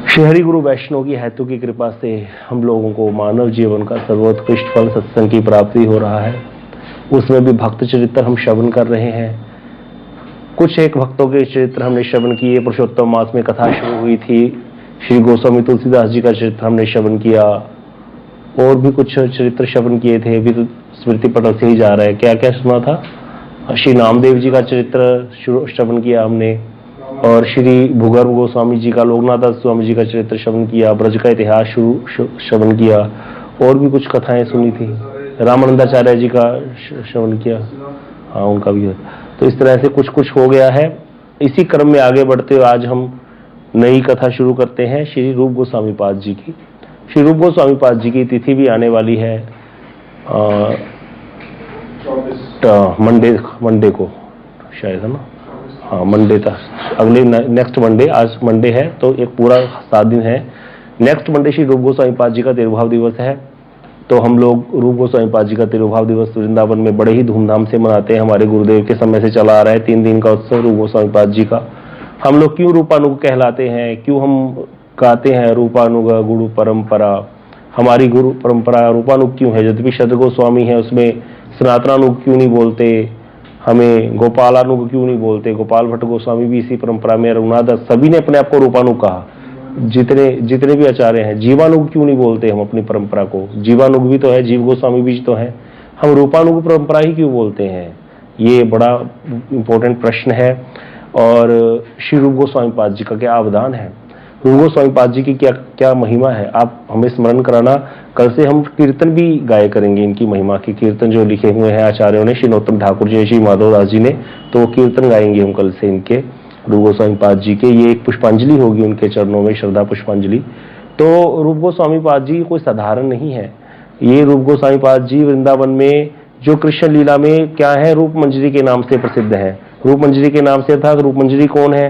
श्री गुरु वैष्णव की हेतु की कृपा से हम लोगों को मानव जीवन का सर्वोत्कृष्ट फल सत्संग की प्राप्ति हो रहा है। उसमें भी भक्त चरित्र हम श्रवण कर रहे हैं। कुछ एक भक्तों के चरित्र हमने श्रवण किए। पुरुषोत्तम मास में कथा शुरू हुई थी, श्री गोस्वामी तुलसीदास जी का चरित्र हमने श्रवण किया, और भी कुछ चरित्र श्रवण किए थे। अभी तो स्मृति पटल से ही जा रहा है। क्या क्या सुना था? श्री नामदेव जी का चरित्र श्रवण किया हमने, और श्री भूगर्भ गोस्वामी जी का, लोकनाथ दास स्वामी जी का चरित्र श्रवण किया, ब्रज का इतिहास श्रवण किया, और भी कुछ कथाएं सुनी थी। रामानंदाचार्य जी का श्रवण किया, हाँ उनका भी। तो इस तरह से कुछ कुछ हो गया है। इसी क्रम में आगे बढ़ते हुए आज हम नई कथा शुरू करते हैं श्री रूप गोस्वामी पाद जी की। श्री रूप गोस्वामी पाद जी की तिथि भी आने वाली है मंडे को शायद, है ना? हाँ मंडे था, अगले नेक्स्ट मंडे। आज मंडे है तो एक पूरा 7 दिन है। नेक्स्ट मंडे श्री रूप गोस्वामी पाद जी का तिरुभाव दिवस है। तो हम लोग रूप गोस्वामी पाद जी का तिरुभाव दिवस वृंदावन में बड़े ही धूमधाम से मनाते हैं। हमारे गुरुदेव के समय से चला आ रहा है 3 दिन का उत्सव रूप गोस्वामी पाद जी का। हम लोग क्यों रूपानुग कहलाते हैं, क्यों हम कहते हैं रूपानुग गुरु परंपरा? हमारी गुरु परंपरा रूपानुग क्यों है? यद्यपि शब्द गोस्वामी है उसमें सनातनानुग क्यों नहीं बोलते, हमें गोपालानुग क्यों नहीं बोलते? गोपाल भट्ट गोस्वामी भी इसी परंपरा में, रघुनाथ दास, सभी ने अपने आप को रूपानुग कहा। जितने भी आचार्य हैं। जीवानुग क्यों नहीं बोलते हम अपनी परंपरा को? जीवानुग भी तो है, जीव गोस्वामी भी तो है, हम रूपानुग परंपरा ही क्यों बोलते हैं? ये बड़ा इंपॉर्टेंट प्रश्न है। और श्री रूप गोस्वामी पाद जी का क्या अवदान है, रूप गोस्वामी पाद जी की क्या क्या महिमा है, आप हमें स्मरण कराना। कल से हम कीर्तन भी गाय करेंगे इनकी महिमा के। कीर्तन जो लिखे हुए हैं आचार्यों ने, श्री नरोत्तम ठाकुर जी, श्री माधव दास जी ने, तो कीर्तन गाएंगे हम कल से इनके, रूप गोस्वामी पाद जी के। ये एक पुष्पांजलि होगी उनके चरणों में, श्रद्धा पुष्पांजलि। तो रूप गोस्वामी पाद जी कोई साधारण नहीं है। ये रूप गोस्वामी पाद जी वृंदावन में जो कृष्ण लीला में क्या है, रूप मंजरी के नाम से प्रसिद्ध है। रूप मंजरी के नाम से था। रूप मंजरी कौन है?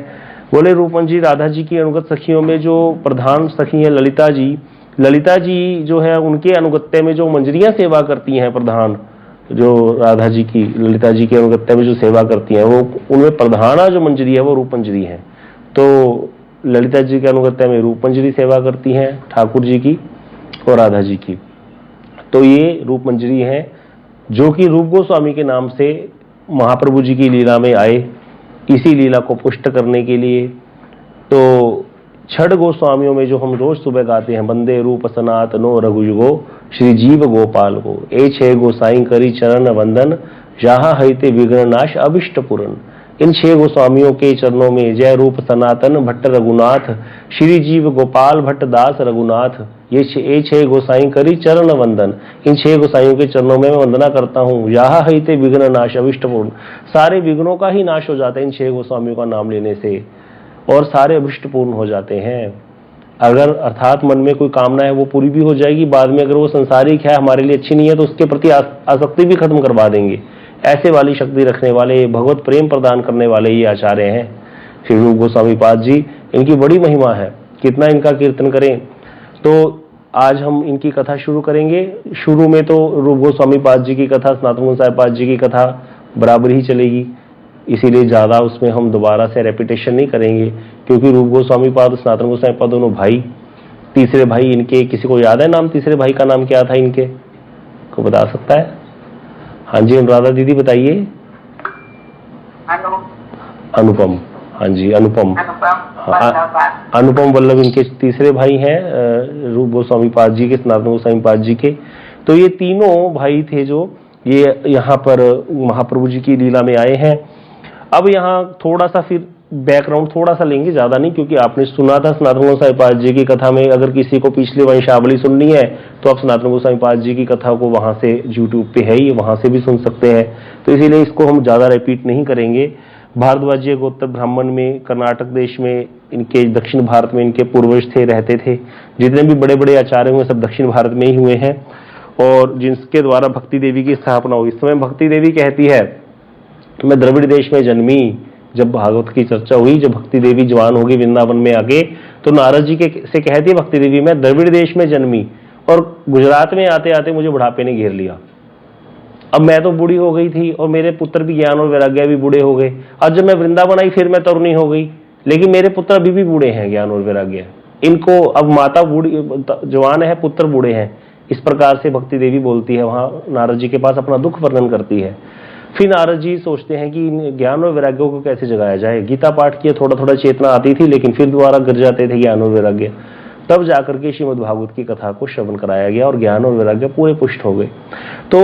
बोले रूप मंजरी राधा जी की अनुगत सखियों में जो प्रधान सखी है ललिता जी। ललिता जी जो है उनके अनुगत्य में जो मंजरियां सेवा करती हैं, प्रधान जो राधा जी की, ललिता जी के अनुगत्य में जो सेवा करती हैं, वो उनमें प्रधाना जो मंजरी है वो रूप मंजरी है। तो ललिता जी के अनुगत्य में रूप मंजरी सेवा करती हैं, ठाकुर जी की और राधा जी की। तो ये रूप मंजरी है जो कि रूप गोस्वामी के नाम से महाप्रभु जी की लीला में आए, इसी लीला को पुष्ट करने के लिए। तो 6 गोस्वामियों में जो हम रोज सुबह गाते हैं, वंदे रूप सनातनो रघुयुगो श्री जीव गोपाल को, ए 6 गोसाई करी चरण वंदन, जहां हईते विघ्न नाश अभिष्ट पूर्ण। इन 6 गोस्वामियों के चरणों में जय रूप सनातन भट्ट रघुनाथ, श्री जीव गोपाल भट्ट दास रघुनाथ, ये 6 गोसाई करी चरण वंदन। इन 6 गोसाइयों के चरणों में मैं वंदना करता हूँ। यहाँ हईते विघ्न नाश अभिष्ट पूर्ण, सारे विघ्नों का ही नाश हो जाता है इन 6 गोस्वामियों का नाम लेने से, और सारे अभिष्ट पूर्ण हो जाते हैं। अगर अर्थात मन में कोई कामना है वो पूरी भी हो जाएगी। बाद में अगर वो संसारिक है, हमारे लिए अच्छी नहीं है, तो उसके प्रति आसक्ति भी खत्म करवा देंगे। ऐसे वाली शक्ति रखने वाले, भगवत प्रेम प्रदान करने वाले ये आचार्य हैं श्री रूप गोस्वामी पाद जी। इनकी बड़ी महिमा है, कितना इनका कीर्तन करें। तो आज हम इनकी कथा शुरू करेंगे। शुरू में तो रूप गोस्वामी पाद जी की कथा, सनातन गोसाई पाद जी की कथा बराबर ही चलेगी, इसीलिए ज्यादा उसमें हम दोबारा से रेपिटेशन नहीं करेंगे, क्योंकि रूप गोस्वामी पाद, सनातन गोसाई पाद दोनों भाई। तीसरे भाई इनके, किसी को याद है नाम? तीसरे भाई का नाम क्या था इनके, को बता सकता है? हाँ जी अनुराधा दीदी बताइए। अनुपम, हाँ जी अनुपम, अनुपम वल्लभ इनके तीसरे भाई हैं रूप गोस्वामी पाद जी के, सनातन गोस्वामी पाद जी के। तो ये तीनों भाई थे जो ये यहाँ पर महाप्रभु जी की लीला में आए हैं। अब यहाँ थोड़ा सा फिर बैकग्राउंड थोड़ा सा लेंगे, ज्यादा नहीं, क्योंकि आपने सुना था सनातन गोसाई पाद जी की कथा में। अगर किसी को पिछली वंशावली सुननी है तो आप सनातन गोसाई पाद जी की कथा को वहां से, यूट्यूब पे है ही, वहां से भी सुन सकते हैं। तो इसीलिए इसको हम ज्यादा रिपीट नहीं करेंगे। भारद्वाजीय गोत्र ब्राह्मण में, कर्नाटक देश में, इनके दक्षिण भारत में इनके पूर्वज थे, रहते थे। जितने भी बड़े बड़े आचार्य हुए सब दक्षिण भारत में ही हुए हैं, और जिनके द्वारा भक्ति देवी की स्थापना हुई। इस समय भक्ति देवी कहती है मैं द्रविड़ देश में जन्मी। जब भागवत की चर्चा हुई, जब भक्ति देवी जवान होगी वृंदावन में आके, तो नारद जी के से कहती है भक्ति देवी मैं द्रविड़ देश में जन्मी, और गुजरात में आते आते मुझे बुढ़ापे ने घेर लिया। अब मैं तो बूढ़ी हो गई थी और मेरे पुत्र भी ज्ञान और वैराग्य भी बूढ़े हो गए। अब जब मैं वृंदावन आई फिर मैं तरुणी हो गई, लेकिन मेरे पुत्र अभी भी बूढ़े हैं ज्ञान और वैराग्य। इनको अब माता बूढ़ी जवान है, पुत्र बूढ़े हैं, इस प्रकार से भक्ति देवी बोलती है, वहां नारद जी के पास अपना दुख वर्णन करती है। फिर नारद जी सोचते हैं कि इन ज्ञान और वैराग्यों को कैसे जगाया जाए। गीता पाठ किए, थोड़ा थोड़ा चेतना आती थी, लेकिन फिर दोबारा गिर जाते थे ज्ञान और वैराग्य। तब जाकर के श्रीमद् भागवत की कथा को श्रवण कराया गया और ज्ञान और वैराग्य पूरे पुष्ट हो गए। तो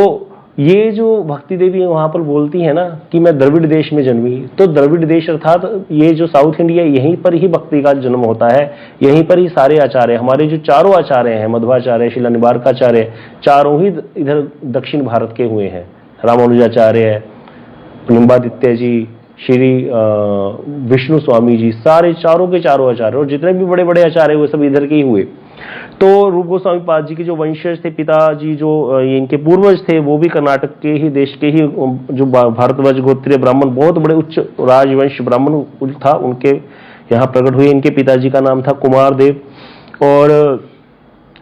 ये जो भक्ति देवी वहां पर बोलती है ना कि मैं द्रविड़ देश में जन्मी, तो द्रविड़ देश अर्थात ये जो साउथ इंडिया, यहीं पर ही भक्ति का जन्म होता है, यहीं पर ही सारे आचार्य, हमारे जो चारों आचार्य हैं, मध्वाचार्य, शिला निबारकाचार्य, चारों ही इधर दक्षिण भारत के हुए हैं। रामानुजाचार्य, निम्बादित्य जी, श्री विष्णु स्वामी जी, सारे चारों के चारों आचार्य, और जितने भी बड़े बड़े आचार्य हुए सब इधर के ही हुए। तो रूप गोस्वामी पाद जी के जो वंशज थे, पिताजी जो इनके पूर्वज थे, वो भी कर्नाटक के ही देश के ही जो भारतवर्ष गोत्रीय ब्राह्मण, बहुत बड़े उच्च राजवंश ब्राह्मण था, उनके यहाँ प्रकट हुए। इनके पिताजी का नाम था कुमार देव। और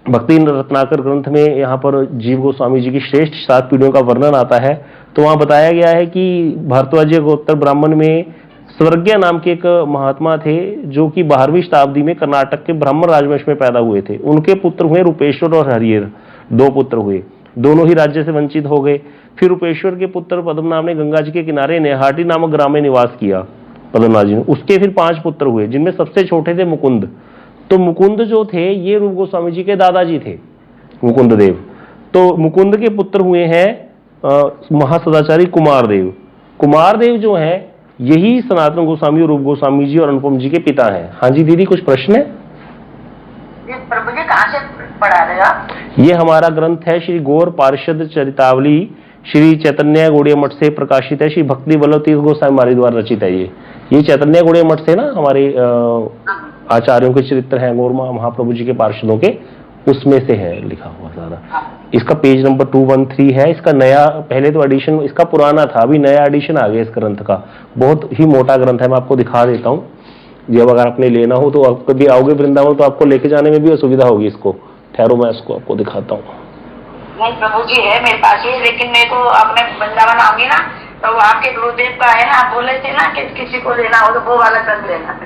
भक्ति रत्नाकर ग्रंथ में यहाँ पर जीव गोस्वामी जी की श्रेष्ठ 7 पीढ़ियों का वर्णन आता है। तो वहां बताया गया है कि भारद्वाज गोत्र ब्राह्मण में स्वर्गीय नाम के एक महात्मा थे, जो कि 12वीं शताब्दी में कर्नाटक के ब्राह्मण राजवंश में पैदा हुए थे। उनके पुत्र हुए रूपेश्वर और हरिहर, 2 पुत्र हुए, दोनों ही राज्य से वंचित हो गए। फिर रूपेश्वर के पुत्र पद्मनाभ ने गंगा जी के किनारे नेहाटी नामक ग्राम में निवास किया, पद्मनाभ जी ने। उसके फिर 5 पुत्र हुए, जिनमें सबसे छोटे थे मुकुंद। तो मुकुंद जो थे ये रूप गोस्वामी जी के दादाजी थे, मुकुंद देव। तो मुकुंद के पुत्र हुए हैं महासदाचारी कुमार देव। कुमार देव जो है यही सनातन गोस्वामी, रूप गोस्वामी जी और अनुपम जी के पिता हैं। हाँ जी दीदी, कुछ प्रश्न है? प्रभु जी कहाँ से पढ़ा रहे आप? ये हमारा ग्रंथ है श्री गौर पार्षद चरितावली, श्री चैतन्य गौड़ीय मठ से प्रकाशित है। श्री भक्ति वल्लभ तीर्थ गोस्वामी हमारे द्वारा रचित है। ये चैतन्य गौड़ीय मठ से ना हमारे आचार्यों के चरित्र हैं, गौर महाप्रभु जी के पार्षदों के, उसमें से है लिखा हुआ सारा। इसका पेज नंबर 213 है। इसका नया, पहले तो एडिशन इसका पुराना था, अभी नया एडिशन आ गया इस ग्रंथ का। बहुत ही मोटा ग्रंथ है, मैं आपको दिखा देता हूँ। जब अगर आपने लेना हो तो आप कभी आओगे वृंदावन तो आपको लेके जाने में भी असुविधा होगी इसको। ठहरो, मैं इसको आपको दिखाता हूँ। नहीं प्रभु जी है मेरे पास ही, लेकिन मेरे को अपने वृंदावन आऊंगी ना तो आपके गुरुदेव का है ना, आप बोले थे ना कि किसी को लेना हो तो वो वाला कर लेना।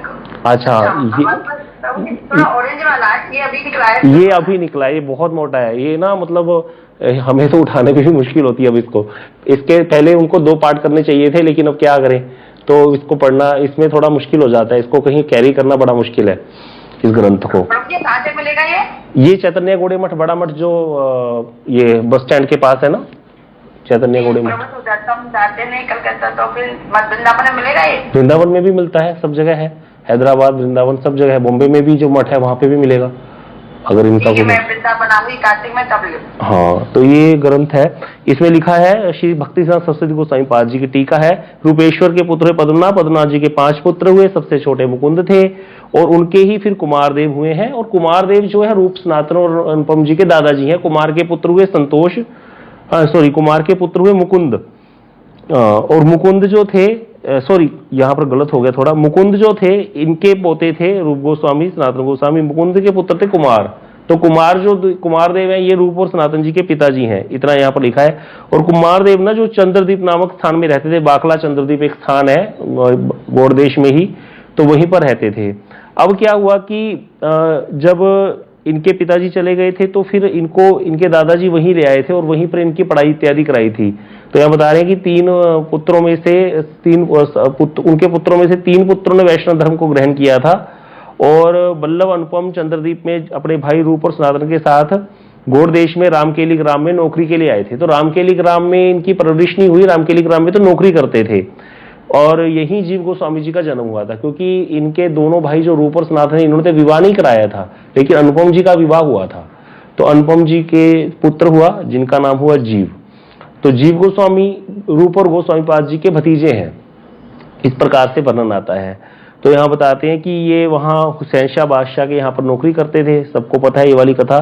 अच्छा, ये ऑरेंज वाला ये अभी निकला है? ये अभी निकला है, ये बहुत मोटा है। ये ना मतलब हमें तो उठाने में भी मुश्किल होती है अब इसको। इसके पहले उनको 2 पार्ट करने चाहिए थे, लेकिन अब क्या करें, तो इसको पढ़ना इसमें थोड़ा मुश्किल हो जाता है। इसको कहीं कैरी करना बड़ा मुश्किल है इस ग्रंथ को। कहाँ से मिलेगा ये चैतन्य गौड़ीय मठ, बड़ा मठ जो ये बस स्टैंड के पास है ना, चैतन्य गौड़ीय मठ। जाते नहीं कलकत्ता तो फिर वृंदावन में मिलेगा ये? वृंदावन में भी मिलता है, सब जगह है, हैदराबाद, वृंदावन, सब जगह है। बॉम्बे में भी जो मठ है वहां पे भी मिलेगा, अगर इनका कोई। मैं वृंदावन आऊंगी कार्तिक में तब ले। हाँ, तो ये ग्रंथ है, इसमें लिखा है श्री भक्ति सरस्वती गोस्वामी पाद जी की टीका है। रूपेश्वर के पुत्र पद्मनाभ, पद्मनाभ जी के 5 पुत्र हुए, सबसे छोटे मुकुंद थे, और उनके ही फिर कुमार देव हुए हैं। और कुमार देव जो है रूप सनातन और अनुपम जी के दादाजी हैं। कुमार के पुत्र हुए संतोष, कुमार के पुत्र हुए मुकुंद, और मुकुंद जो थे, सॉरी यहाँ पर गलत हो गया थोड़ा, मुकुंद जो थे इनके पोते थे रूप गोस्वामी, सनातन गोस्वामी। मुकुंद के पुत्र थे कुमार। तो कुमार जो कुमार देव है ये रूप और सनातन जी के पिताजी हैं, इतना यहाँ पर लिखा है। और कुमार देव ना जो चंद्रदीप नामक स्थान में रहते थे, बाकला चंद्रदीप एक स्थान है गौड़ देश में ही, तो वहीं पर रहते थे। अब क्या हुआ कि जब इनके पिताजी चले गए थे तो फिर इनको इनके दादाजी वहीं ले आए थे और वहीं पर इनकी पढ़ाई इत्यादि कराई थी। तो यहाँ बता रहे हैं कि 3 पुत्रों में से 3 उनके पुत्रों में से 3 पुत्रों ने वैष्णव धर्म को ग्रहण किया था, और वल्लभ अनुपम चंद्रदीप में अपने भाई रूप और सनातन के साथ गौड़ देश में रामकेली ग्राम में नौकरी के लिए आए थे। तो रामकेली ग्राम में इनकी परवरिश नहीं हुई, रामकेली ग्राम में तो नौकरी करते थे, और यही जीव गोस्वामी जी का जन्म हुआ था। क्योंकि इनके दोनों भाई जो रूप और सनातन, इन्होंने तो विवाह नहीं कराया था, लेकिन अनुपम जी का विवाह हुआ था। तो अनुपम जी के पुत्र हुआ जिनका नाम हुआ जीव। तो जीव गोस्वामी रूप और गोस्वामी पाद जी के भतीजे हैं, इस प्रकार से वर्णन आता है। तो यहाँ बताते हैं कि ये वहाँ हुसैन शाह बादशाह के यहाँ पर नौकरी करते थे, सबको पता है ये वाली कथा।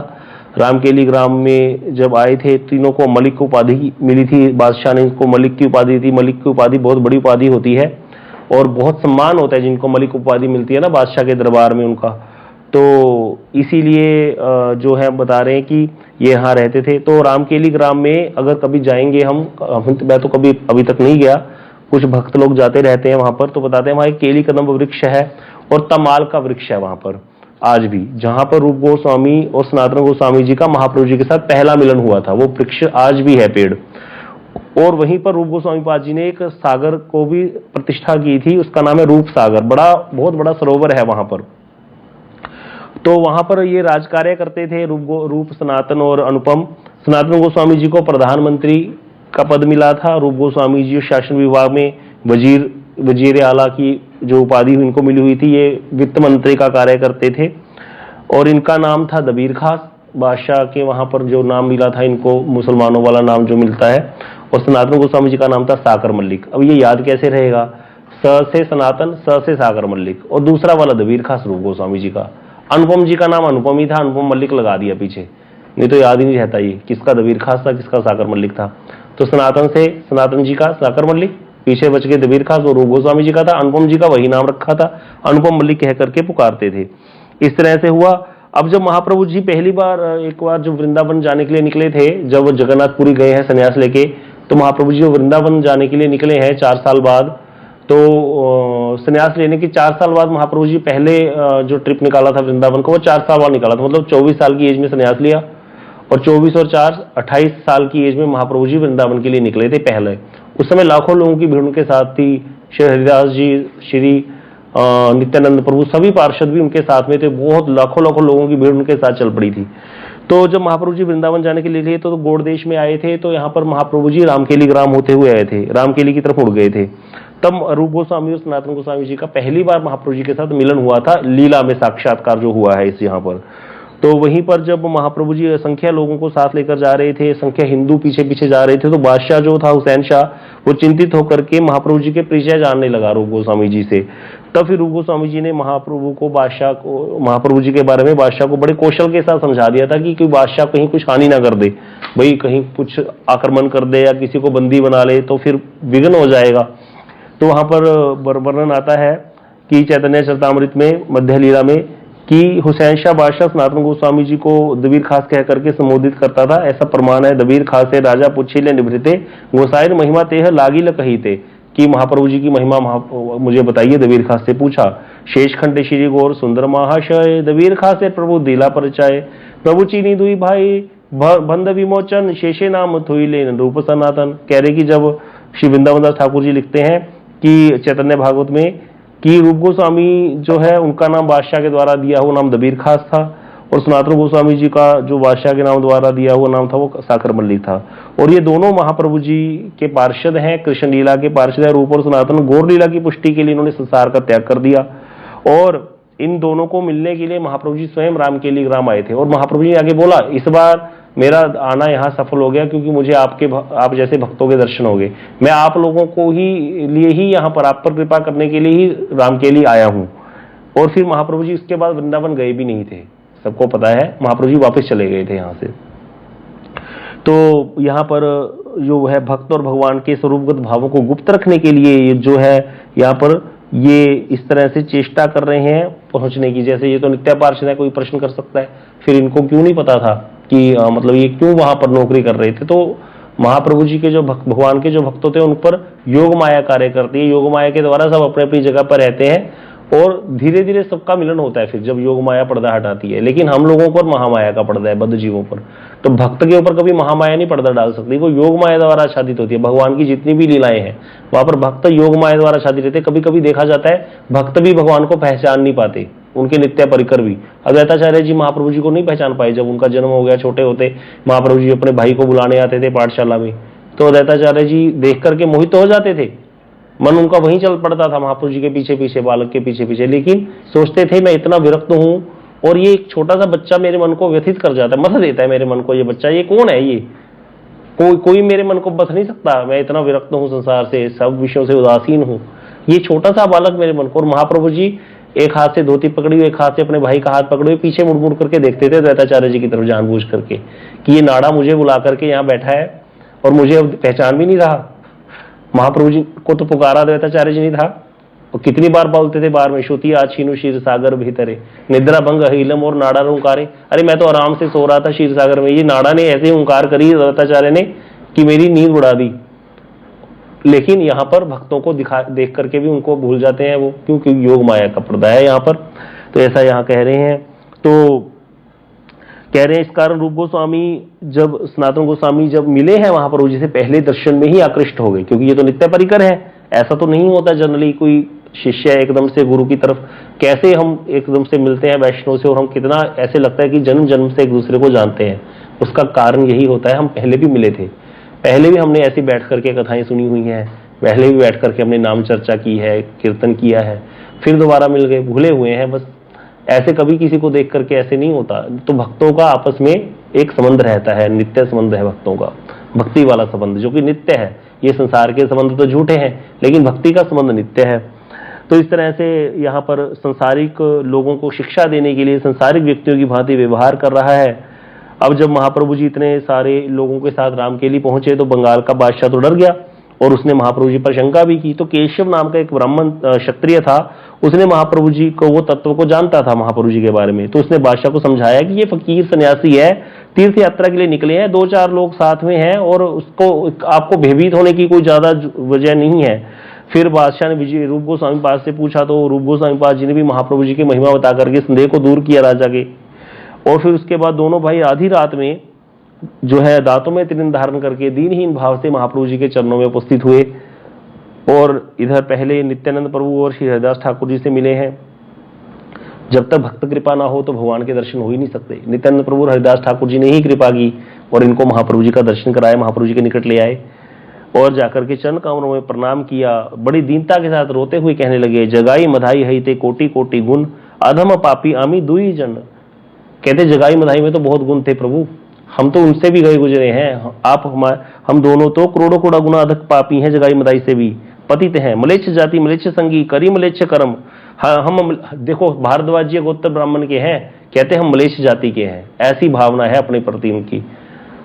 रामकेली ग्राम में जब आए थे, तीनों को मलिक को उपाधि मिली थी, बादशाह ने इनको मलिक की उपाधि दी। मलिक की उपाधि बहुत बड़ी उपाधि होती है और बहुत सम्मान होता है जिनको मलिक उपाधि मिलती है ना बादशाह के दरबार में उनका। तो इसीलिए जो है बता रहे हैं कि ये यहाँ रहते थे। तो रामकेली ग्राम में अगर कभी जाएंगे हम, मैं तो कभी अभी तक नहीं गया, कुछ भक्त लोग जाते रहते हैं वहां पर, तो बताते हैं वहां एक केली कदम्ब वृक्ष है और तमाल का वृक्ष है वहां पर। आज भी, जहां पर रूप गोस्वामी और सनातन गोस्वामी जी का महाप्रभु जी के साथ पहला मिलन हुआ था, वो वृक्ष आज भी है, पेड़। और वहीं पर रूप गोस्वामी पाद जी ने एक सागर को भी प्रतिष्ठा की थी, उसका नाम है रूप सागर, बहुत बड़ा सरोवर है वहां पर। तो वहां पर ये राज कार्य करते थे रूप, सनातन और अनुपम। सनातन गोस्वामी जी को प्रधानमंत्री का पद मिला था, रूप गोस्वामी जी शासन विभाग में वजीर आला की जो उपाधि इनको मिली हुई थी, ये वित्त मंत्री का कार्य करते थे। और इनका नाम था दबीर खास, बादशाह के वहां पर जो नाम मिला था इनको, मुसलमानों वाला नाम जो मिलता है। और सनातन गोस्वामी जी का नाम था साकर मल्लिक। अब ये याद कैसे रहेगा, स से सनातन, स से साकर मल्लिक, और दूसरा वाला दबीर खास रूप गोस्वामी जी का। अनुपम जी का नाम अनुपम ही था, अनुपम मल्लिक लगा दिया पीछे, नहीं तो याद ही नहीं रहता ये किसका दबीर खास था, किसका साकर मल्लिक था। तो सनातन से सनातन जी का साकर मल्लिक, पीछे बच के दबीर खास, और रूप गोस्वामी जी का था, अनुपम जी का वही नाम रखा था, अनुपम मल्लिक कह करके पुकारते थे। इस तरह से हुआ। अब जब महाप्रभु जी पहली बार, एक बार जब वृंदावन जाने के लिए निकले थे, जब जगन्नाथपुरी गए हैं संन्यास लेके, तो महाप्रभु जी वृंदावन जाने के लिए निकले हैं 4 साल बाद। तो संन्यास लेने के 4 साल बाद महाप्रभु जी पहले जो ट्रिप निकाला था वृंदावन को, वो 4 साल बाद निकाला था, मतलब 24 साल की एज में संन्यास लिया, और 24 और 4 28 साल की एज में महाप्रभु जी वृंदावन के लिए निकले थे पहले। उस समय लाखों लोगों की भीड़ उनके साथ थी, श्री हरिदास जी, श्री नित्यानंद प्रभु, सभी पार्षद भी उनके साथ में थे, बहुत लाखों लोगों की भीड़ उनके साथ चल पड़ी थी। तो जब महाप्रभु जी वृंदावन जाने के लिए तो गौड़ देश में आए थे, तो यहाँ पर महाप्रभु जी रामकेली ग्राम होते हुए आए थे, रामकेली की तरफ उड़ गए थे। तब रूप गोस्वामी और सनातन गोस्वामी जी का पहली बार महाप्रभु जी के साथ मिलन हुआ था, लीला में साक्षात्कार जो हुआ है इस यहाँ पर। तो वहीं पर जब महाप्रभु जी असंख्य लोगों को साथ लेकर जा रहे थे, संख्या हिंदू पीछे पीछे जा रहे थे, तो बादशाह जो था हुसैन शाह, वो चिंतित होकर के महाप्रभु जी के परिचय जानने लगा रूप गोस्वामी जी से। तब फिर रूप गोस्वामी जी ने महाप्रभु जी के बारे में बादशाह को बड़े कौशल के साथ समझा दिया था कि बादशाह कहीं कुछ हानि ना कर दे, भाई कहीं कुछ आक्रमण कर दे या किसी को बंदी बना ले तो फिर विघ्न हो जाएगा। तो वहां पर वर्णन आता है कि चैतन्य चरितामृत में मध्य लीला में कि हुसैन शाह बादशाह सनातन गोस्वामी जी को दबीर खास कह करके संबोधित करता था। ऐसा प्रमाण है, दबीर खास से राजा पूछिले निभृते गोसाई महिमा तेह लागिल कहीते, कि महाप्रभु जी की महिमा मुझे बताइए, दबीर खास से पूछा। शेषखंड श्री गौर सुंदर महाशय, दबीर खास से प्रभु दिला परिचय, प्रभु चीनी दुई भाई बंद विमोचन, शेषे नाम थुईले रूप सनातन। कह रहे कि जब श्री वृंदावन दास ठाकुर जी लिखते हैं कि चैतन्य भागवत में कि रूप गोस्वामी जो है उनका नाम बादशाह के द्वारा दिया हुआ नाम दबीर खास था, और सनातन गोस्वामी जी का जो बादशाह के नाम द्वारा दिया हुआ नाम था वो साकर मल्लिक था। और ये दोनों महाप्रभु जी के पार्षद हैं, कृष्ण लीला के पार्षद हैं। रूप और सनातन गौर लीला की पुष्टि के लिए इन्होंने संसार का त्याग कर दिया, और इन दोनों को मिलने के लिए महाप्रभु जी स्वयं रामकेली ग्राम आए थे। और महाप्रभु जी आगे बोला, इस बार मेरा आना यहाँ सफल हो गया, क्योंकि मुझे आप जैसे भक्तों के दर्शन हो गए। मैं आप लोगों को लिए ही यहाँ पर आप पर कृपा करने के लिए ही रामकेली आया हूँ। और फिर महाप्रभु जी इसके बाद वृंदावन गए भी नहीं थे, सबको पता है, महाप्रभु जी वापस चले गए थे यहाँ से। तो यहाँ पर जो है भक्त और भगवान के स्वरूपगत भावों को गुप्त रखने के लिए जो है यहाँ पर ये इस तरह से चेष्टा कर रहे हैं पहुंचने की। जैसे ये तो नित्य पार्षद है, कोई प्रश्न कर सकता है, फिर इनको क्यों नहीं पता था कि मतलब ये क्यों वहां पर नौकरी कर रहे थे। तो महाप्रभु जी के जो भगवान के जो भक्त होते हैं उन पर योग माया कार्य करती है, योग माया के द्वारा सब अपने अपनी जगह पर रहते हैं, और धीरे धीरे सबका मिलन होता है फिर जब योग माया पर्दा हटाती है। लेकिन हम लोगों पर महामाया का पर्दा है, बद्ध जीवों पर। तो भक्त के ऊपर कभी महामाया नहीं पर्दा डाल सकती, वो योग माया द्वारा आच्छादित होती है। भगवान की जितनी भी लीलाएं हैं वहां पर भक्त योग माया द्वारा आच्छादित रहते हैं। कभी कभी देखा जाता है भक्त भी भगवान को पहचान नहीं पाते, उनके नित्य परिकर भी। अद्वैताचार्य जी महाप्रभु जी को नहीं पहचान पाए, जब उनका जन्म हो गया छोटे होते, महाप्रभु जी अपने भाई को बुलाने आते थे पाठशाला में, तो अद्वैताचार्य जी देख करके मोहित तो हो जाते थे, मन उनका वहीं चल पड़ता था महाप्रभु जी के पीछे पीछे, बालक के पीछे पीछे। लेकिन सोचते थे मैं इतना विरक्त हूं और ये एक छोटा सा बच्चा मेरे मन को व्यथित कर जाता है, मत देता है मेरे मन को, ये बच्चा ये कौन है, ये कोई मेरे मन को बस नहीं सकता, मैं इतना विरक्त हूं संसार से, सब विषयों से उदासीन हूं, ये छोटा सा बालक मेरे मन को। और महाप्रभु जी एक हाथ से धोती पकड़ी हुई, एक हाथ से अपने भाई का हाथ पकड़े हुए पीछे मुड़ मुड़ करके देखते थे अद्वैताचार्य जी की तरफ जानबूझ करके, कि ये नाड़ा मुझे बुला करके यहाँ बैठा है और मुझे अब पहचान भी नहीं रहा। महाप्रभु जी को तो पुकारा अद्वैताचार्य जी नहीं था, और कितनी बार बोलते थे बार में, श्रुति आछीनु क्षीर सागर भीतरे, निद्रा भंग हिलम और नाड़ा हुंकारे। अरे मैं तो आराम से सो रहा था क्षीर सागर में, ये नाड़ा ने ऐसे हुंकार करी अद्वैताचार्य ने कि मेरी नींद उड़ा दी। लेकिन यहाँ पर भक्तों को देख करके भी उनको भूल जाते हैं वो, क्योंकि योग माया का पर्दा है यहाँ पर। तो ऐसा यहाँ कह रहे हैं तो कह रहे हैं इस कारण रूप गोस्वामी जब सनातन गोस्वामी जब मिले हैं महाप्रभु जी से पहले दर्शन में ही आकृष्ट हो गए, क्योंकि ये तो नित्य परिकर है। ऐसा तो नहीं होता जनरली कोई शिष्य एकदम से गुरु की तरफ, कैसे हम एकदम से मिलते हैं वैष्णव से और हम कितना ऐसे लगता है कि जन्म जन्म से एक दूसरे को जानते हैं। उसका कारण यही होता है हम पहले भी मिले थे, पहले भी हमने ऐसे बैठ करके कथाएं सुनी हुई हैं, पहले भी बैठ करके हमने नाम चर्चा की है, कीर्तन किया है, फिर दोबारा मिल गए, भूले हुए हैं बस। ऐसे कभी किसी को देख करके ऐसे नहीं होता। तो भक्तों का आपस में एक संबंध रहता है, नित्य संबंध है भक्तों का, भक्ति वाला संबंध जो कि नित्य है। ये संसार के संबंध तो झूठे हैं, लेकिन भक्ति का संबंध नित्य है। तो इस तरह से यहाँ पर संसारिक लोगों को शिक्षा देने के लिए संसारिक व्यक्तियों की भांति व्यवहार कर रहा है। अब जब महाप्रभु जी इतने सारे लोगों के साथ रामकेली पहुंचे तो बंगाल का बादशाह तो डर गया और उसने महाप्रभु जी पर शंका भी की। तो केशव नाम का एक ब्राह्मण क्षत्रिय था, उसने महाप्रभु जी को, वो तत्व को जानता था महाप्रभु जी के बारे में, तो उसने बादशाह को समझाया कि ये फकीर सन्यासी है, तीर्थ यात्रा के लिए निकले हैं, 2-4 लोग साथ में हैं और उसको आपको भयभीत होने की कोई ज्यादा वजह नहीं है। फिर बादशाह ने विजय रूप गोस्वामी पाद से पूछा तो रूप गोस्वामी पाद जी ने भी महाप्रभु जी की महिमा बता करके संदेह को दूर किया राजा के। और फिर उसके बाद दोनों भाई आधी रात में जो है दांतों में त्रिनयन धारण करके दीनहीन भाव से महाप्रभु जी के चरणों में उपस्थित हुए। और इधर पहले नित्यानंद प्रभु और श्री हरिदास ठाकुर जी से मिले हैं। जब तक भक्त कृपा ना हो तो भगवान के दर्शन हो ही नहीं सकते। नित्यानंद प्रभु और हरिदास ठाकुर जी ने ही कृपा की और इनको महाप्रभु जी का दर्शन कराया, महाप्रभु जी के निकट ले आए और जाकर के चरण कमरों में प्रणाम किया। बड़ी दीनता के साथ रोते हुए कहने लगे, जगाई मधाई हईते कोटि कोटि गुण, अधम पापी आमी दुई जन। कहते जगाई मधाई में तो बहुत गुण थे प्रभु, हम तो उनसे भी गए गुजरे हैं, आप हम दोनों तो करोड़ों करोड़ गुना अधिक पापी हैं जगाई मधाई से भी, पतित हैं, मलेच्छ जाति मलेच्छ संगी करी मलेच्छ कर्म। हाँ, हम देखो भारद्वाज जी गोत्र ब्राह्मण के हैं, कहते हम मलेच्छ जाति के हैं, ऐसी भावना है अपने प्रति उनकी।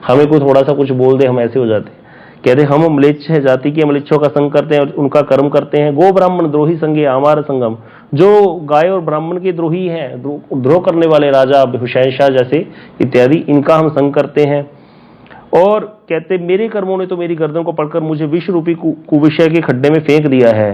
हमें कोई थोड़ा सा कुछ बोल दे हम ऐसे हो जाते। कहते हम मलेच्छ जाति के, मलेच्छों का संग करते हैं और उनका कर्म करते हैं। गो ब्राह्मण द्रोही संगे आमार संगम, जो गाय और ब्राह्मण के द्रोही हैं, द्रोह करने वाले राजा हुसैन शाह जैसे इत्यादि, इनका हम संग करते हैं। और कहते मेरे कर्मों ने तो मेरी गर्दन को पकड़कर मुझे विश्व रूपी कुविषय के खड्डे में फेंक दिया है।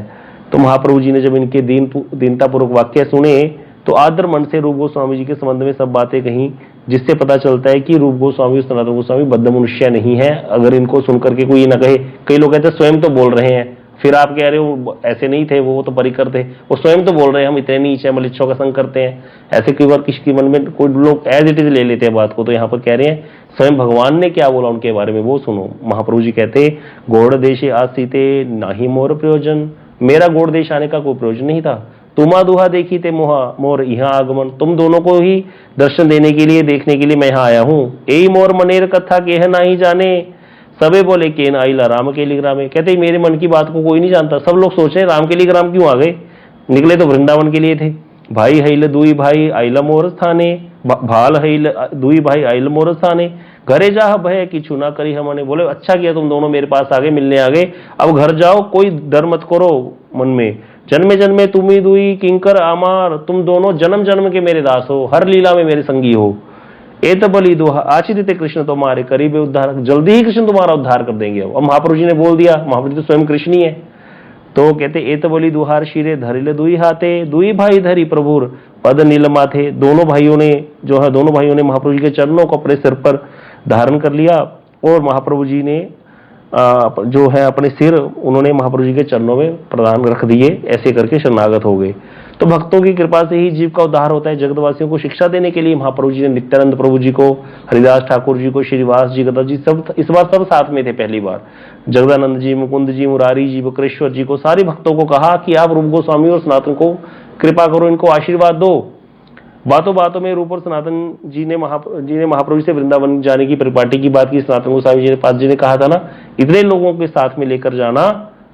तो महाप्रभु जी ने जब इनके दीनतापूर्वक वाक्य सुने तो आदर मन से रूप गोस्वामी जी के संबंध में सब बातें कही, जिससे पता चलता है कि रूप गोस्वामी और सनातन गोस्वामी बद्ध मनुष्य नहीं है। अगर इनको सुनकर के कोई ये ना कहे, कई लोग कहते स्वयं तो बोल रहे हैं, फिर आप कह रहे हो ऐसे नहीं थे, वो तो परिकर थे, वो स्वयं तो बोल रहे हैं हम इतने नीच है, मलिच्छों का संग करते हैं। ऐसे कई बार किसी के मन में कोई लोग एज इट इज ले लेते हैं बात को। तो यहाँ पर कह रहे हैं स्वयं भगवान ने क्या बोला उनके बारे में वो सुनो। महाप्रभु जी कहते गौड़ देशे आसीते नाही मोर प्रयोजन, मेरा गौड़ देश आने का कोई प्रयोजन नहीं था। तुमा दुहा देखी ते मोहा मोर यहाँ आगमन, तुम दोनों को ही दर्शन देने के लिए, देखने के लिए मैं यहाँ आया हूँ। यही मोर मनेर कथा केह नहीं जाने, सबे बोले केन आइला राम के लिग्रामे। कहते मेरे मन की बात को कोई नहीं जानता, सब लोग सोच रहे राम के लिग्राम क्यों आ गए, निकले तो वृंदावन के लिए थे। भाई हईल दुई भाई आइला मोर स्थाने, भाल हईल दुई भाई आइल मोर स्थाने, घरे जा भय किछु ना करी हमने। बोले अच्छा किया तुम दोनों मेरे पास आ गए, मिलने आ गए, अब घर जाओ, कोई डर मत करो मन में। जन्मे जन्मे तुम्ही दुई किंकर आमार, तुम दोनों जन्म जन्म के मेरे दास हो, हर लीला में मेरे संगी हो। एत बलि दुहा आचिदित कृष्ण तुम्हारे करीबे उद्धार, जल्दी ही कृष्ण तुम्हारा उद्धार कर देंगे। अब महाप्रभु जी ने बोल दिया, महाप्रभु तो स्वयं कृष्ण ही है। तो कहते एत बलि दुहार शिरे धरिले दुई हाथे, दुई भाई धरी प्रभुर पद नील माथे। दोनों भाइयों ने जो है, दोनों भाइयों ने महाप्रभु जी के चरणों को अपने सिर पर धारण कर लिया और महाप्रभु जी ने जो है अपने सिर उन्होंने महाप्रभु जी के चरणों में प्रदान रख दिए, ऐसे करके शरणागत हो गए। तो भक्तों की कृपा से ही जीव का उद्धार होता है। जगतवासियों को शिक्षा देने के लिए महाप्रभु जी ने नित्यानंद प्रभु जी को, हरिदास ठाकुर जी को, श्रीवास जी, गदा जी, सब इस बार सब साथ में थे पहली बार। जगदानंद जी, मुकुंद जी, मुरारी जी, बकरेश्वर जी को, सारे भक्तों को कहा कि आप रूप गोस्वामी और सनातन को कृपा करो, इनको आशीर्वाद दो। बातों बातों में रूप और सनातन जी ने महाप्रभु से वृंदावन जाने की परिपाटी की बात की। सनातन गोस्वामी जी ने पाद जी ने कहा था ना, इतने लोगों के साथ में लेकर जाना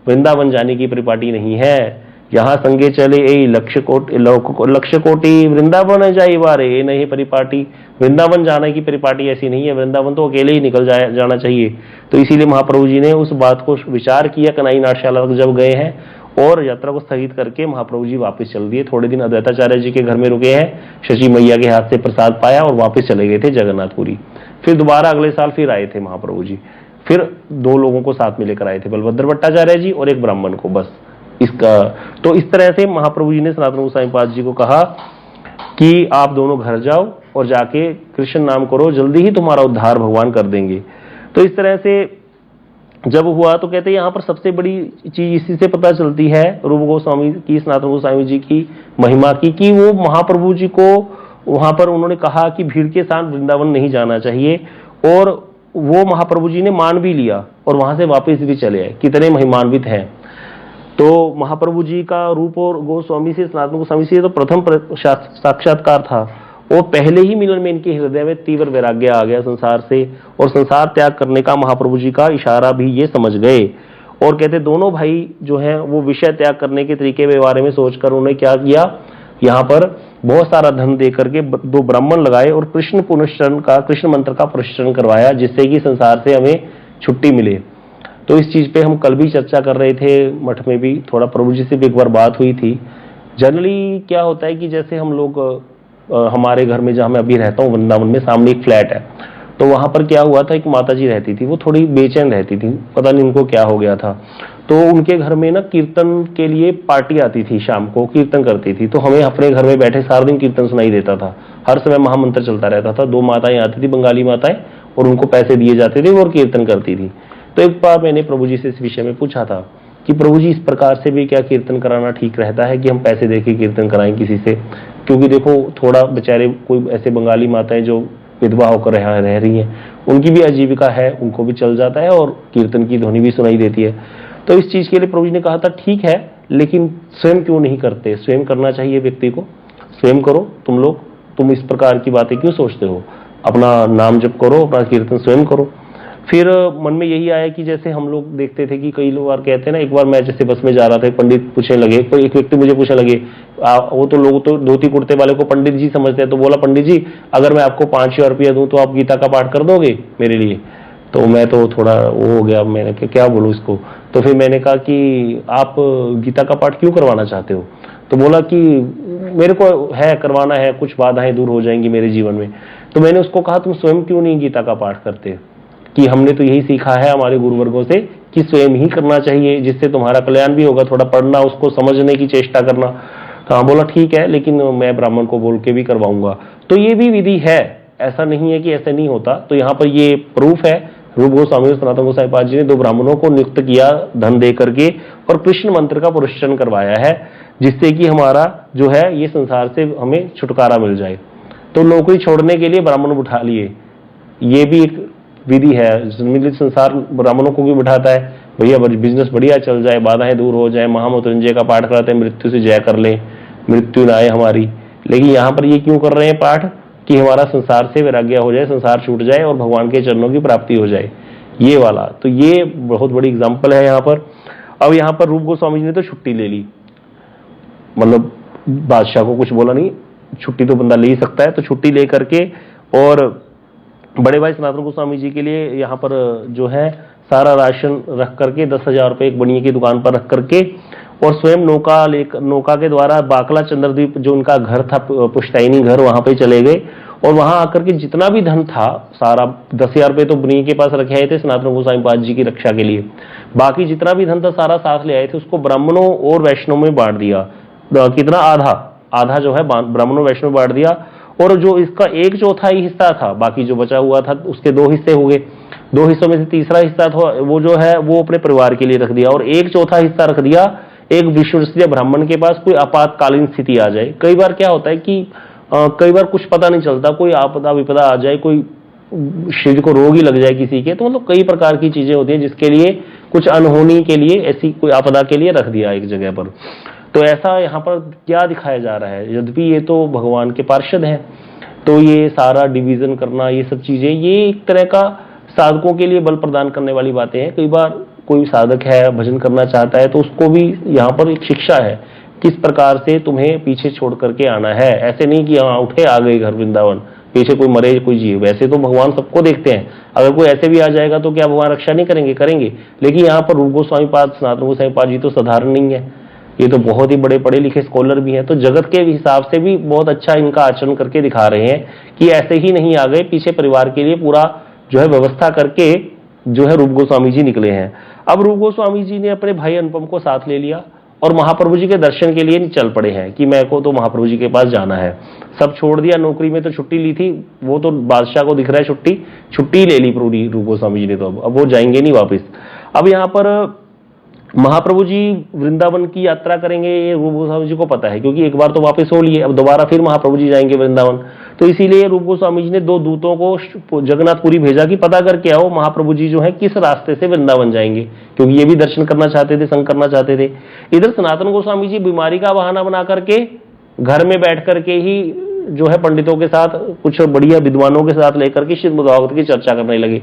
वृंदावन जाने की परिपाटी नहीं है। यहाँ संगे चले ए लक्ष्य कोटि वृंदावन जाई बारे, ये नहीं परिपाटी। वृंदावन जाने की परिपाटी ऐसी नहीं है, वृंदावन तो अकेले ही निकल जाना चाहिए। तो इसीलिए महाप्रभु जी ने उस बात को विचार किया। कन्हई नाट्यशाला तक जब गए हैं और यात्रा को स्थगित करके महाप्रभु जी वापस चल दिए। थोड़े दिन अद्वैताचार्य जी के घर में रुके हैं, शशि मैया के हाथ से प्रसाद पाया और वापस चले गए थे जगन्नाथपुरी। फिर दोबारा अगले साल फिर आए थे महाप्रभु जी, फिर 2 लोगों को साथ में लेकर आए थे, बलभद्र भट्टाचार्य जी और एक ब्राह्मण को, बस इसका। तो इस तरह से महाप्रभु जी ने सनातन गोस्वामी पाद जी को कहा कि आप दोनों घर जाओ और जाके कृष्ण नाम करो, जल्दी ही तुम्हारा उद्धार भगवान कर देंगे। तो इस तरह से जब हुआ तो कहते हैं यहाँ पर सबसे बड़ी चीज इसी से पता चलती है रूप गोस्वामी की, सनातन गोस्वामी जी की महिमा की, कि वो महाप्रभु जी को वहां पर उन्होंने कहा कि भीड़ के साथ वृंदावन नहीं जाना चाहिए, और वो महाप्रभु जी ने मान भी लिया और वहां से वापस भी चले आए। कितने महिमान्वित हैं। तो महाप्रभु जी का रूप और गोस्वामी से, सनातन गोस्वामी से तो प्रथम साक्षात्कार था, और पहले ही मिलन में इनके हृदय में तीव्र वैराग्य आ गया संसार से, और संसार त्याग करने का महाप्रभु जी का इशारा भी ये समझ गए। और कहते दोनों भाई जो हैं वो विषय त्याग करने के तरीके के बारे में सोचकर उन्होंने क्या किया, यहाँ पर बहुत सारा धन दे करके 2 ब्राह्मण लगाए और कृष्ण पुनश्चरण का, कृष्ण मंत्र का पुनश्चरण करवाया, जिससे कि संसार से हमें छुट्टी मिले। तो इस चीज पे हम कल भी चर्चा कर रहे थे, मठ में भी थोड़ा प्रभु जी से भी एक बार बात हुई थी। जनरली क्या होता है कि जैसे हम लोग हमारे घर में, जहां मैं अभी रहता हूँ वृंदावन में, सामने एक फ्लैट है, तो वहां पर क्या हुआ था, एक माता जी रहती थी, वो थोड़ी बेचैन रहती थी, पता नहीं उनको क्या हो गया था। तो उनके घर में ना कीर्तन के लिए पार्टी आती थी, शाम को कीर्तन करती थी, तो हमें अपने घर में बैठे सारा दिन कीर्तन सुनाई देता था, हर समय महामंत्र चलता रहता था। 2 माताएं आती थी, बंगाली माताएं, और उनको पैसे दिए जाते थे, वो कीर्तन करती थी। तो एक बार मैंने प्रभु जी से इस विषय में पूछा था कि प्रभु जी, इस प्रकार से भी क्या कीर्तन कराना ठीक रहता है कि हम पैसे देके कीर्तन कराएं किसी से? क्योंकि देखो थोड़ा बेचारे कोई ऐसे बंगाली माताएं जो विधवा होकर रह रही हैं, उनकी भी आजीविका है, उनको भी चल जाता है और कीर्तन की ध्वनि भी सुनाई देती है। तो इस चीज के लिए प्रभु जी ने कहा था ठीक है, लेकिन स्वयं क्यों नहीं करते? स्वयं करना चाहिए व्यक्ति को, स्वयं करो तुम लोग, तुम इस प्रकार की बातें क्यों सोचते हो? अपना नाम जप करो, अपना कीर्तन स्वयं करो। फिर मन में यही आया कि जैसे हम लोग देखते थे कि कई लोग बार कहते हैं ना, एक बार मैं जैसे बस में जा रहा था, पंडित पूछने लगे, कोई एक व्यक्ति मुझे पूछने लगे, वो तो लोग तो धोती कुर्ते वाले को पंडित जी समझते हैं, तो बोला पंडित जी अगर मैं आपको 5,000 रुपया दूं तो आप गीता का पाठ कर दोगे मेरे लिए? तो मैं तो थोड़ा वो हो गया, मैंने क्या बोलूं इसको। तो फिर मैंने कहा कि आप गीता का पाठ क्यों करवाना चाहते हो? तो बोला कि मेरे को है करवाना है, कुछ बाधाएं दूर हो जाएंगी मेरे जीवन में। तो मैंने उसको कहा तुम स्वयं क्यों नहीं गीता का पाठ करते? कि हमने तो यही सीखा है हमारे गुरुवर्गों से कि स्वयं ही करना चाहिए, जिससे तुम्हारा कल्याण भी होगा। थोड़ा पढ़ना, उसको समझने की चेष्टा करना। तो हाँ, बोला ठीक है, लेकिन मैं ब्राह्मण को बोल के भी करवाऊंगा। तो ये भी विधि है, ऐसा नहीं है कि ऐसा नहीं होता। तो यहाँ पर ये प्रूफ है, रूप गोस्वामी और सनातन गोसाई पाद जी ने 2 ब्राह्मणों को नियुक्त किया धन दे करके, और कृष्ण मंत्र का पुनश्चरण करवाया है, जिससे कि हमारा जो है ये संसार से हमें छुटकारा मिल जाए। तो नौकरी छोड़ने के लिए ब्राह्मण उठा लिए, ये भी एक विधि है। मिलित संसार ब्राह्मणों को भी बिठाता है, भैया बिजनेस बढ़िया चल जाए, बाधाएं दूर हो जाए, महामृत्युंजय का पाठ कराते हैं, मृत्यु से जय कर ले, मृत्यु ना आए हमारी। लेकिन यहाँ पर ये क्यों कर रहे हैं पाठ? कि हमारा संसार से वैराग्य हो जाए, संसार छूट जाए और भगवान के चरणों की प्राप्ति हो जाए, ये वाला। तो ये बहुत बड़ी एग्जाम्पल है यहाँ पर। अब यहाँ पर रूप गोस्वामी जी ने तो छुट्टी ले ली, मतलब बादशाह को कुछ बोला नहीं, छुट्टी तो बंदा ले ही सकता है। तो छुट्टी ले करके और बड़े भाई सनातन गोस्वामी जी के लिए यहाँ पर जो है सारा राशन रख करके 10,000 रुपये एक बनिए की दुकान पर रख करके, और स्वयं नौका के द्वारा बाकला चंद्रद्वीप जो उनका घर था, पुश्तैनी घर, वहां पे चले गए। और वहां आकर के जितना भी धन था सारा, 10,000 रुपये तो बनिए के पास रखे आए थे सनातन गोस्वामी पाद जी की रक्षा के लिए, बाकी जितना भी धन था सारा साथ ले आए थे, उसको ब्राह्मणों और वैष्णव में बांट दिया। कितना? आधा जो है ब्राह्मणों वैष्णव बांट दिया। और जो इसका 1/4 हिस्सा था, बाकी जो बचा हुआ था उसके 2 हिस्से हो गए। 2 हिस्सों में से तीसरा हिस्सा था वो जो है वो अपने परिवार के लिए रख दिया, और 1/4 हिस्सा रख दिया एक विश्वसनीय ब्राह्मण के पास, कोई आपातकालीन स्थिति आ जाए। कई बार क्या होता है कि कई बार कुछ पता नहीं चलता, कोई आपदा विपदा आ जाए, कोई शरीर को रोग ही लग जाए किसी के, तो मतलब कई प्रकार की चीजें होती है जिसके लिए कुछ अनहोनी के लिए ऐसी कोई आपदा के लिए रख दिया एक जगह पर। तो ऐसा यहाँ पर क्या दिखाया जा रहा है? यद्यपि ये तो भगवान के पार्षद हैं, तो ये सारा डिवीजन करना, ये सब चीजें, ये एक तरह का साधकों के लिए बल प्रदान करने वाली बातें हैं। कई बार कोई साधक है, भजन करना चाहता है, तो उसको भी यहाँ पर एक शिक्षा है किस प्रकार से तुम्हें पीछे छोड़ करके आना है। ऐसे नहीं कि हाँ उठे आ गए घर वृंदावन, पीछे कोई मरे कोई जिए। वैसे तो भगवान सबको देखते हैं, अगर कोई ऐसे भी आ जाएगा तो क्या भगवान रक्षा नहीं करेंगे? करेंगे। लेकिन यहाँ पर रूप गोस्वामी पाद, सनातन गोस्वामी पाद जी तो साधारण नहीं है, ये तो बहुत ही बड़े पढ़े लिखे स्कॉलर भी हैं। तो जगत के हिसाब से भी बहुत अच्छा इनका आचरण करके दिखा रहे हैं कि ऐसे ही नहीं आ गए, पीछे परिवार के लिए पूरा जो है व्यवस्था करके जो है रूप गोस्वामी जी निकले हैं। अब रूप गोस्वामी जी ने अपने भाई अनुपम को साथ ले लिया और महाप्रभु जी के दर्शन के लिए चल पड़े हैं कि मैं को तो महाप्रभु जी के पास जाना है। सब छोड़ दिया, नौकरी में तो छुट्टी ली थी, वो तो बादशाह को दिख रहा है छुट्टी ले ली पूरी रूप गोस्वामी जी ने, तो अब वो जाएंगे नहीं वापस। अब यहाँ पर महाप्रभु जी वृंदावन की यात्रा करेंगे ये रूप गोस्वामी जी को पता है, क्योंकि एक बार तो वापस हो लिए, अब दोबारा फिर महाप्रभु जी जाएंगे वृंदावन। तो इसीलिए रूप गोस्वामी जी ने 2 दूतों को जगन्नाथपुरी भेजा कि पता करके आओ महाप्रभु जी जो है किस रास्ते से वृंदावन जाएंगे, क्योंकि ये भी दर्शन करना चाहते थे, संग करना चाहते थे। इधर सनातन गोस्वामी जी बीमारी का बहाना बना करके घर में बैठ करके ही जो है पंडितों के साथ, कुछ बढ़िया विद्वानों के साथ लेकर के श्रीमद् भागवत की चर्चा करने लगे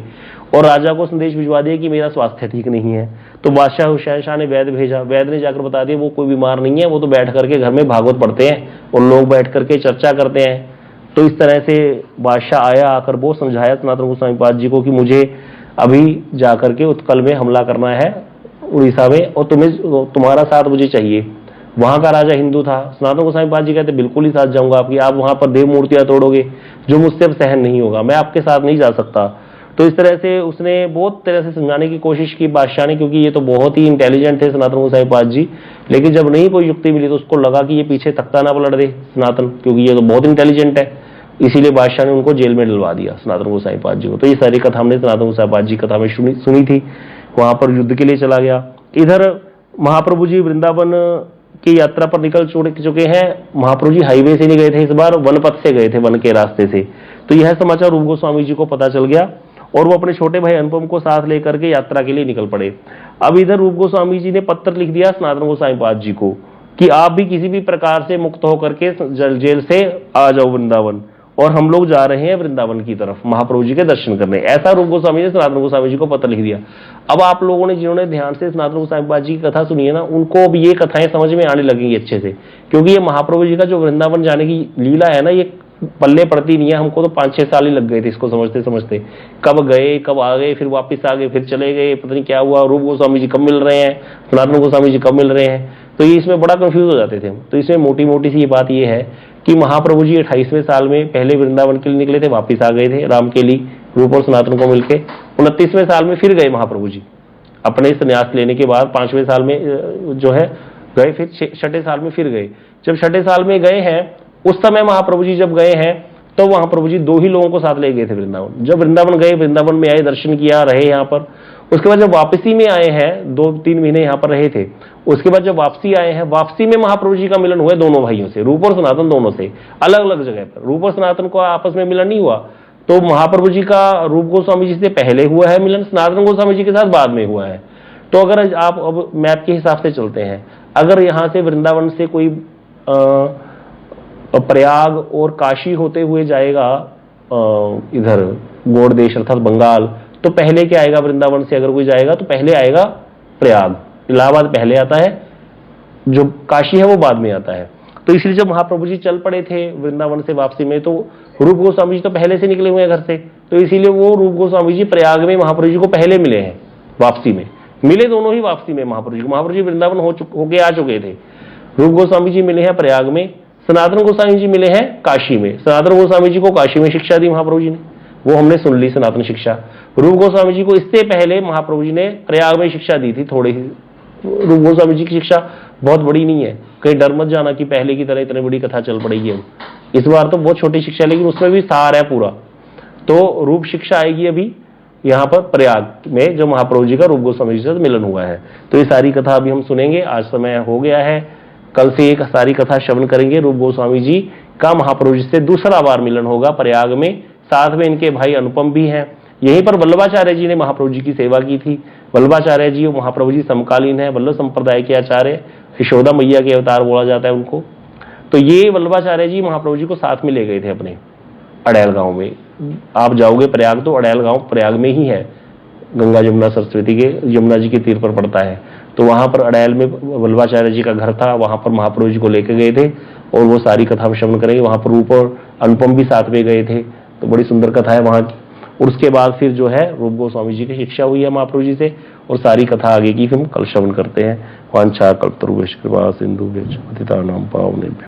और राजा को संदेश भिजवा दिया कि मेरा स्वास्थ्य ठीक नहीं है। तो बादशाह हुसैन शाह ने वैद्य भेजा, वैद्य ने जाकर बता दिया वो कोई बीमार नहीं है, वो तो बैठ करके घर में भागवत पढ़ते हैं और लोग बैठ करके चर्चा करते हैं। तो इस तरह से बादशाह आया, आकर वो समझाया सनातन गोस्वामी पाद जी को कि मुझे अभी जाकर के उत्कल में हमला करना है उड़ीसा में, और तुम्हारा साथ मुझे चाहिए। वहां का राजा हिंदू था। सनातन गोस्वामी पाद जी कहते बिल्कुल ही साथ जाऊंगा आपकी, आप वहां पर देव मूर्तियां तोड़ोगे जो मुझसे अब सहन नहीं होगा, मैं आपके साथ नहीं जा सकता। तो इस तरह से उसने बहुत तरह से समझाने की कोशिश की बादशाह ने, क्योंकि ये तो बहुत ही इंटेलिजेंट थे सनातन गोस्वामी पाद जी। लेकिन जब नहीं कोई युक्ति मिली तो उसको लगा कि ये पीछे तख्ता ना पलट दे सनातन, क्योंकि ये तो बहुत इंटेलिजेंट है। इसीलिए बादशाह ने उनको जेल में डलवा दिया सनातन गोस्वामी पाद जी को। तो ये सारी कथा हमने सनातन गोस्वामी पाद जी कथा में सुनी थी। वहां पर युद्ध के लिए चला गया। इधर महाप्रभु जी वृंदावन की यात्रा पर निकल चुके हैं। महाप्रभु जी हाईवे से नहीं गए थे, इस बार वनपथ से गए थे, वन के रास्ते से। तो यह समाचार रूप गोस्वामी जी को पता चल गया और वो अपने छोटे भाई अनुपम को साथ लेकर के यात्रा के लिए निकल पड़े। अब इधर रूप गोस्वामी जी ने पत्र लिख दिया सनातन गोस्वामी पाद जी को कि आप भी किसी भी प्रकार से मुक्त होकर के जेल से आ जाओ वृंदावन, और हम लोग जा रहे हैं वृंदावन की तरफ महाप्रभु जी के दर्शन करने। ऐसा रूप गोस्वामी ने सनातन गोस्वामी जी को पत्र लिख दिया। अब आप लोगों ने जिन्होंने ध्यान से सनातन गोस्वामी पाद जी की कथा सुनी है ना, उनको अब ये कथाएं समझ में आने लगेंगी अच्छे से, क्योंकि ये महाप्रभु जी का जो वृंदावन जाने की लीला है ना, ये पल्ले पड़ती नहीं है। हमको तो 5-6 साल ही लग गए थे इसको समझते समझते, कब गए कब आ गए, फिर वापस आ गए, फिर चले गए, पता नहीं क्या हुआ, रूप गोस्वामी जी कब मिल रहे हैं, सनातन गोस्वामी जी कब मिल रहे हैं। तो ये इसमें बड़ा कंफ्यूज हो जाते थे। तो इसमें मोटी मोटी सी ये बात ये है कि महाप्रभु जी 28वें साल में पहले वृंदावन के लिए निकले थे, वापिस आ गए थे राम के लिए, रूप और सनातन को मिलके। 29वें साल में फिर गए महाप्रभु जी अपने संन्यास लेने के बाद। 5वें साल में जो है गए, फिर 6ठे साल में फिर गए। जब 6ठे साल में गए हैं, उस समय महाप्रभु जी जब गए हैं तो वहां प्रभु जी 2 ही लोगों को साथ ले गए थे वृंदावन। जब वृंदावन गए, वृंदावन में आए, दर्शन किया, रहे यहाँ पर। उसके बाद जब वापसी में आए हैं, 2-3 महीने यहाँ पर रहे थे। उसके बाद जब वापसी आए हैं, वापसी में महाप्रभु जी का मिलन हुआ दोनों भाइयों से, रूप और सनातन दोनों से, अलग अलग जगह पर। रूप और सनातन को आपस में मिलन नहीं हुआ, तो महाप्रभु जी का रूप गोस्वामी जी से पहले हुआ है मिलन, सनातन गोस्वामी जी के साथ बाद में हुआ है। तो अगर आप अब मैप के हिसाब से चलते हैं, अगर यहाँ से वृंदावन से कोई प्रयाग और काशी होते हुए जाएगा इधर गौड़ देश अर्थात बंगाल, तो पहले क्या आएगा? वृंदावन से अगर कोई जाएगा तो पहले आएगा प्रयाग, इलाहाबाद पहले आता है, जो काशी है वो बाद में आता है। तो इसलिए जब महाप्रभु जी चल पड़े थे वृंदावन से वापसी में, तो रूप गोस्वामी जी तो पहले से निकले हुए हैं घर से, तो इसीलिए वो रूप गोस्वामी जी प्रयाग में महाप्रभु जी को पहले मिले हैं, वापसी में मिले दोनों ही वापसी में महाप्रभु जी को। महाप्रभु जी वृंदावन होके आ चुके थे। रूप गोस्वामी जी मिले हैं प्रयाग में, सनातन गोस्वामी जी मिले हैं काशी में। सनातन गोस्वामी जी को काशी में शिक्षा दी महाप्रभु जी ने, वो हमने सुन ली सनातन शिक्षा। रूप गोस्वामी जी को इससे पहले महाप्रभु जी ने प्रयाग में शिक्षा दी थी थोड़ी ही। रूप गोस्वामी जी की शिक्षा बहुत बड़ी नहीं है, कहीं डर मत जाना कि पहले की तरह इतनी बड़ी कथा चल पड़ेगी। हम इस बार तो बहुत छोटी शिक्षा, लेकिन उसमें भी सार है पूरा। तो रूप शिक्षा आएगी अभी यहाँ पर प्रयाग में, जो महाप्रभु जी का रूप गोस्वामी जी से मिलन हुआ है। तो ये सारी कथा अभी हम सुनेंगे। आज समय हो गया है, कल से एक सारी कथा श्रवण करेंगे। रूप गोस्वामी जी का महाप्रभु जी से दूसरा बार मिलन होगा प्रयाग में, साथ में इनके भाई अनुपम भी हैं। यहीं पर वल्लभाचार्य जी ने महाप्रभु जी की सेवा की थी। वल्लभाचार्य जी और महाप्रभु जी समकालीन है, वल्लभ संप्रदाय के आचार्य, यशोदा मैया के अवतार बोला जाता है उनको। तो ये वल्लभाचार्य जी महाप्रभु जी को साथ में ले गए थे अपने अड़ैल गांव में। आप जाओगे प्रयाग तो अड़ैल गांव प्रयाग में ही है, गंगा जमुना सरस्वती के यमुना जी के तीर पर पड़ता है। तो वहां पर अड़ैल में वल्लभाचार्य जी का घर था, वहां पर महाप्रभु जी को लेकर गए थे और वो सारी कथा हम श्रवण करेंगे। वहां पर रूप और अनुपम भी साथ में गए थे, तो बड़ी सुंदर कथा है वहां की। और उसके बाद फिर जो है रूप गोस्वामी जी की शिक्षा हुई है महाप्रभु जी से, और सारी कथा आगे की फिर हम कल श्रवण करते हैं। वांछा कल्पतरुभ्यश्च कृपा सिंधुभ्यश्च पतितानां पावनेभ्यो।